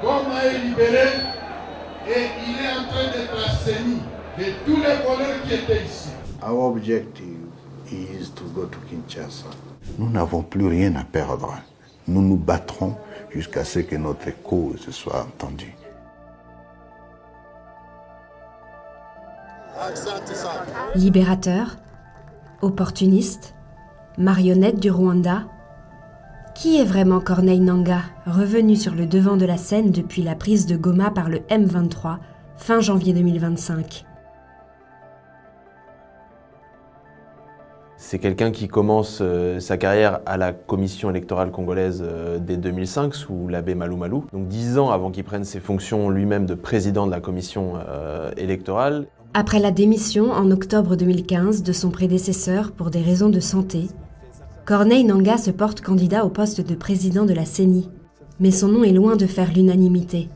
Goma est libéré et il est en train d'être assaini de tous les voleurs qui étaient ici. Our objective is to go to Kinshasa. Nous n'avons plus rien à perdre. Nous nous battrons jusqu'à ce que notre cause soit entendue. Libérateur, opportuniste, marionnette du Rwanda, qui est vraiment Corneille Nangaa, revenu sur le devant de la scène depuis la prise de Goma par le M23, fin janvier 2025? C'est quelqu'un qui commence sa carrière à la commission électorale congolaise dès 2005 sous l'abbé Malou Malou. Donc 10 ans avant qu'il prenne ses fonctions lui-même de président de la commission électorale. Après la démission en octobre 2015 de son prédécesseur pour des raisons de santé, Corneille Nangaa se porte candidat au poste de président de la CENI. Mais son nom est loin de faire l'unanimité.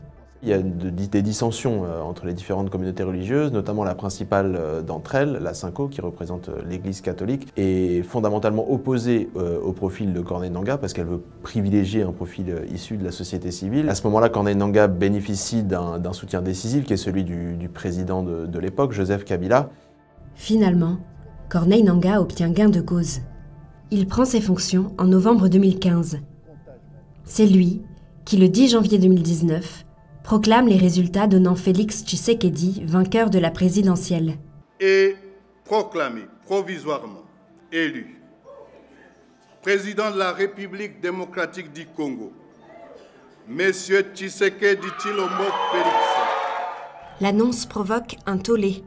Il y a des dissensions entre les différentes communautés religieuses, notamment la principale d'entre elles, la Synco, qui représente l'Église catholique, est fondamentalement opposée au profil de Corneille Nangaa parce qu'elle veut privilégier un profil issu de la société civile. À ce moment-là, Corneille Nangaa bénéficie d'un soutien décisif qui est celui du président de l'époque, Joseph Kabila. Finalement, Corneille Nangaa obtient gain de cause. Il prend ses fonctions en novembre 2015. C'est lui qui, le 10 janvier 2019, proclame les résultats donnant Félix Tshisekedi vainqueur de la présidentielle. Et proclamé provisoirement élu président de la République démocratique du Congo, Monsieur Tshisekedi Tshilombo Félix. L'annonce provoque un tollé.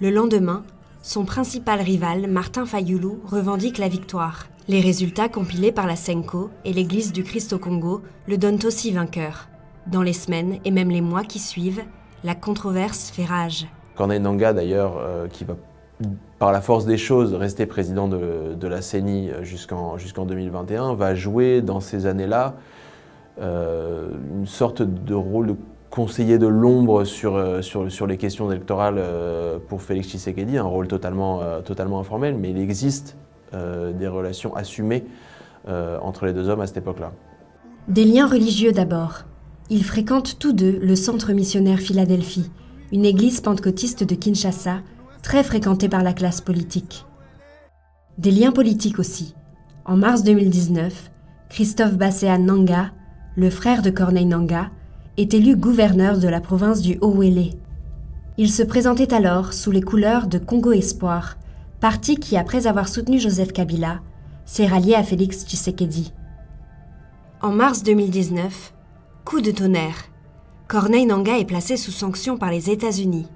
Le lendemain, son principal rival, Martin Fayulu, revendique la victoire. Les résultats compilés par la Senko et l'Église du Christ au Congo le donnent aussi vainqueur. Dans les semaines et même les mois qui suivent, la controverse fait rage. Corneille Nangaa, d'ailleurs, qui va par la force des choses rester président de la CENI jusqu'en 2021, va jouer dans ces années-là une sorte de rôle de conseiller de l'ombre sur les questions électorales pour Félix Tshisekedi, un rôle totalement informel, mais il existe des relations assumées entre les deux hommes à cette époque-là. Des liens religieux d'abord. Ils fréquentent tous deux le Centre missionnaire Philadelphie, une église pentecôtiste de Kinshasa, très fréquentée par la classe politique. Des liens politiques aussi. En mars 2019, Christophe Basséa Nangaa, le frère de Corneille Nangaa, est élu gouverneur de la province du Haut-Uélé. Il se présentait alors sous les couleurs de Congo Espoir, parti qui, après avoir soutenu Joseph Kabila, s'est rallié à Félix Tshisekedi. En mars 2019, coup de tonnerre. Corneille Nangaa est placé sous sanction par les États-Unis.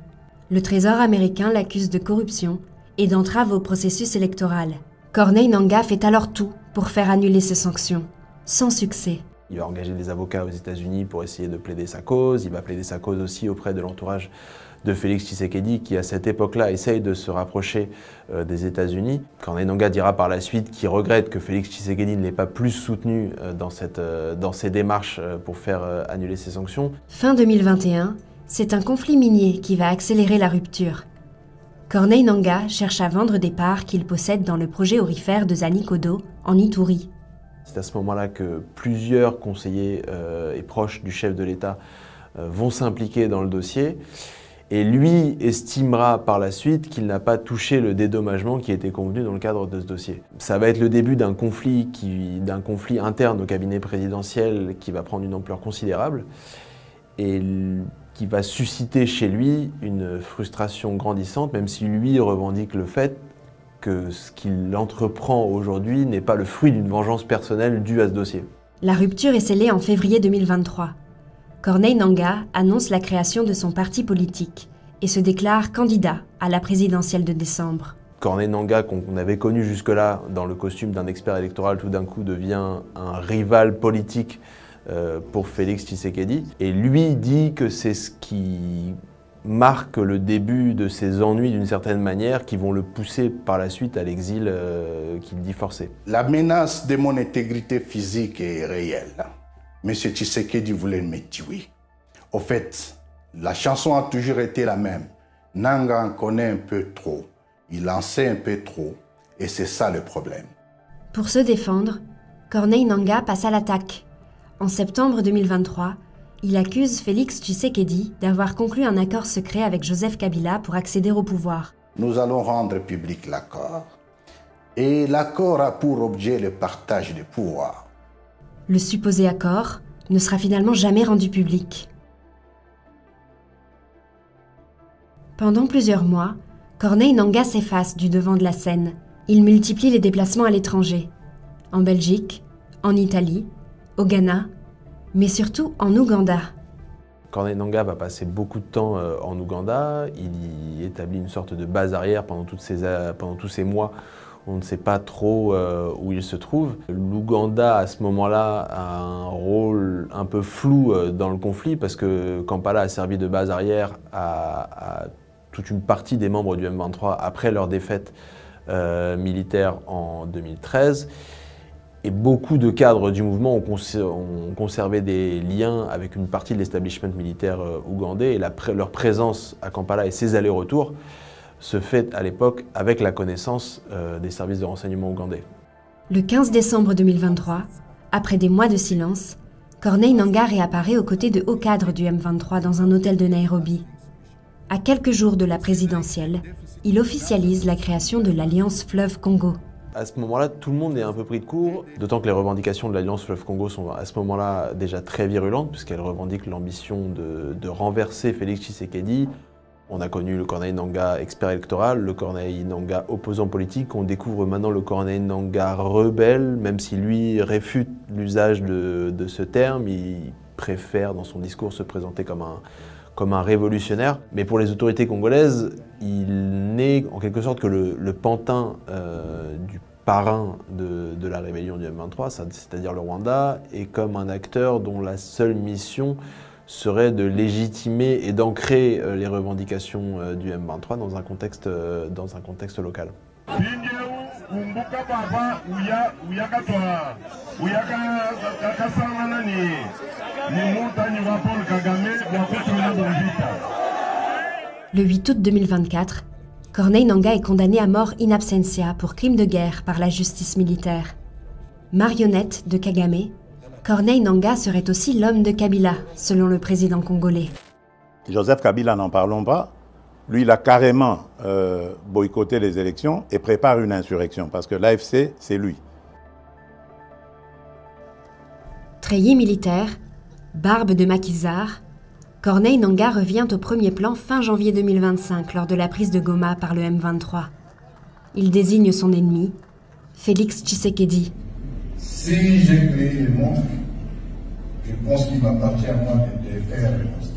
Le Trésor américain l'accuse de corruption et d'entrave au processus électoral. Corneille Nangaa fait alors tout pour faire annuler ces sanctions, sans succès. Il va engager des avocats aux États-Unis pour essayer de plaider sa cause. Il va plaider sa cause aussi auprès de l'entourage de Félix Tshisekedi, qui à cette époque-là essaye de se rapprocher des États-Unis. Corneille Nangaa dira par la suite qu'il regrette que Félix Tshisekedi ne l'ait pas plus soutenu dans ses démarches pour faire annuler ces sanctions. Fin 2021, c'est un conflit minier qui va accélérer la rupture. Corneille Nangaa cherche à vendre des parts qu'il possède dans le projet aurifère de Zanikodo, en Ituri. C'est à ce moment-là que plusieurs conseillers et proches du chef de l'État vont s'impliquer dans le dossier. Et lui estimera par la suite qu'il n'a pas touché le dédommagement qui était convenu dans le cadre de ce dossier. Ça va être le début d'un conflit interne au cabinet présidentiel qui va prendre une ampleur considérable et qui va susciter chez lui une frustration grandissante, même si lui revendique le fait que ce qu'il entreprend aujourd'hui n'est pas le fruit d'une vengeance personnelle due à ce dossier. La rupture est scellée en février 2023. Corneille Nangaa annonce la création de son parti politique et se déclare candidat à la présidentielle de décembre. Corneille Nangaa, qu'on avait connu jusque-là dans le costume d'un expert électoral, tout d'un coup devient un rival politique pour Félix Tshisekedi. Et lui dit que c'est ce qui marque le début de ses ennuis d'une certaine manière qui vont le pousser par la suite à l'exil qu'il dit forcé. La menace de mon intégrité physique est réelle. Monsieur Tshisekedi voulait me tuer. Au fait, la chanson a toujours été la même. Nangaa en connaît un peu trop. Il en sait un peu trop. Et c'est ça le problème. Pour se défendre, Corneille Nangaa passe à l'attaque. En septembre 2023, Il accuse Félix Tshisekedi d'avoir conclu un accord secret avec Joseph Kabila pour accéder au pouvoir. Nous allons rendre public l'accord. Et l'accord a pour objet le partage du pouvoir. Le supposé accord ne sera finalement jamais rendu public. Pendant plusieurs mois, Corneille Nangaa s'efface du devant de la scène. Il multiplie les déplacements à l'étranger, en Belgique, en Italie, au Ghana, mais surtout en Ouganda. Corneille Nangaa va passer beaucoup de temps en Ouganda. Il y établit une sorte de base arrière pendant tous ces mois. On ne sait pas trop où il se trouve. L'Ouganda, à ce moment-là, a un rôle un peu flou dans le conflit parce que Kampala a servi de base arrière à toute une partie des membres du M23 après leur défaite militaire en 2013. Et beaucoup de cadres du mouvement ont conservé des liens avec une partie de l'establishment militaire ougandais et leur présence à Kampala et ses allers-retours se fait à l'époque avec la connaissance des services de renseignement ougandais. Le 15 décembre 2023, après des mois de silence, Corneille Nangaa réapparaît aux côtés de hauts cadres du M23 dans un hôtel de Nairobi. À quelques jours de la présidentielle, il officialise la création de l'Alliance Fleuve Congo. À ce moment-là, tout le monde est un peu pris de court, d'autant que les revendications de l'Alliance Fleuve Congo sont à ce moment-là déjà très virulentes, puisqu'elles revendiquent l'ambition de renverser Félix Tshisekedi. On a connu le Corneille Nangaa expert électoral, le Corneille Nangaa opposant politique. On découvre maintenant le Corneille Nangaa rebelle, même si lui réfute l'usage de ce terme. Il préfère dans son discours se présenter comme un révolutionnaire. Mais pour les autorités congolaises, il n'est en quelque sorte que le pantin du parrain de la rébellion du M23, c'est-à-dire le Rwanda, et comme un acteur dont la seule mission serait de légitimer et d'ancrer les revendications du M23 dans un contexte local. Le 8 août 2024, Corneille Nangaa est condamné à mort in absentia pour crime de guerre par la justice militaire. Marionnette de Kagame, Corneille Nangaa serait aussi l'homme de Kabila, selon le président congolais. Joseph Kabila, n'en parlons pas. Lui, il a carrément boycotté les élections et prépare une insurrection, parce que l'AFC, c'est lui. Treillis militaire, barbe de maquisard, Corneille Nangaa revient au premier plan fin janvier 2025 lors de la prise de Goma par le M23. Il désigne son ennemi, Félix Tshisekedi. Si j'ai créé le monstre, je pense qu'il m'appartient à moi de défaire le monstre.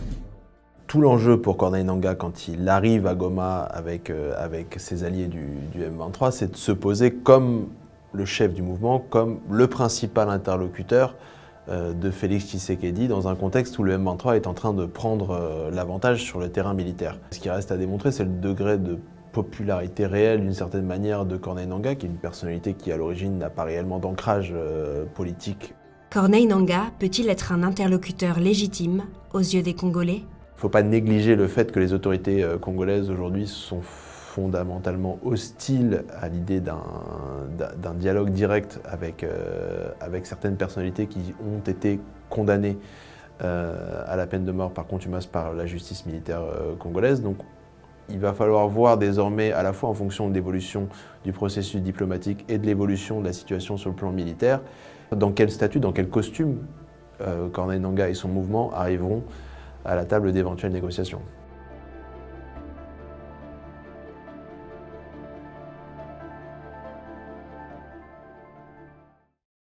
Tout l'enjeu pour Corneille Nangaa quand il arrive à Goma avec ses alliés du M23, c'est de se poser comme le chef du mouvement, comme le principal interlocuteur de Félix Tshisekedi dans un contexte où le M23 est en train de prendre l'avantage sur le terrain militaire. Ce qui reste à démontrer, c'est le degré de popularité réelle d'une certaine manière de Corneille Nangaa, qui est une personnalité qui à l'origine n'a pas réellement d'ancrage politique. Corneille Nangaa peut-il être un interlocuteur légitime aux yeux des Congolais ? Il ne faut pas négliger le fait que les autorités congolaises aujourd'hui sont fondamentalement hostiles à l'idée d'un dialogue direct avec certaines personnalités qui ont été condamnées à la peine de mort par contumace par la justice militaire congolaise. Donc il va falloir voir désormais, à la fois en fonction de l'évolution du processus diplomatique et de l'évolution de la situation sur le plan militaire, dans quel statut, dans quel costume Corneille Nangaa et son mouvement arriveront à la table d'éventuelles négociations.